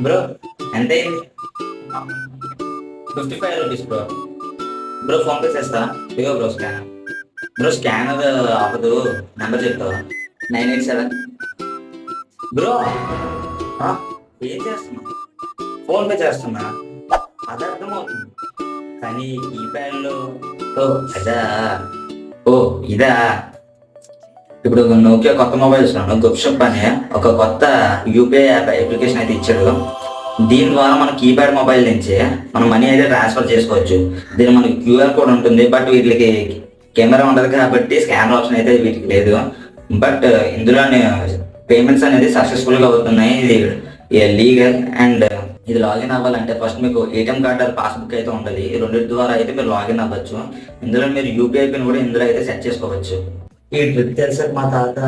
Bro ఎంత అయింది? 55 rupees bro. Bro phone pay చేస్తా. ఇగో బ్రో స్కానర్. బ్రో స్కానర్ అవ్వదు. నెంబర్ చెప్తావా? 987. బ్రో ఆ, ఏం చేస్తున్నా? ఫోన్ పే చేస్తున్నా. అది అర్థమవుతుంది కానీ కీప్యాడ్లో. ఓ అదా. ఓ ఇదా. ఇప్పుడు నోకియా కొత్త మొబైల్స్ లోను గుప్షప్ అనే ఒక కొత్త యూపీఐ యాప్ అప్లికేషన్ అయితే ఇచ్చాడు. దీని ద్వారా మన కీప్యాడ్ మొబైల్ నుంచి మనం మనీ అయితే ట్రాన్స్ఫర్ చేసుకోవచ్చు. దీని మనకి క్యూఆర్ కోడ్ ఉంటుంది, బట్ వీటికి కెమెరా ఉండదు కాబట్టి స్కానర్ ఆప్షన్ అయితే వీటికి లేదు. బట్ ఇందులో పేమెంట్స్ అనేది సక్సెస్ఫుల్గా అవుతున్నాయి. ఇది లీగల్ అండ్ ఇది లాగిన్ అవ్వాలంటే ఫస్ట్ మీకు ఏటీఎం కార్డ్ ఆర్ పాస్బుక్ అయితే ఉండాలి. ఈ రెండింటి ద్వారా అయితే మీరు లాగిన్ అవ్వచ్చు. ఇందులో మీరు యూపీఐ పిన్ కూడా ఇందులో అయితే సెట్ చేసుకోవచ్చు. ఈ ట్రిక్ తెలుసా మా తాత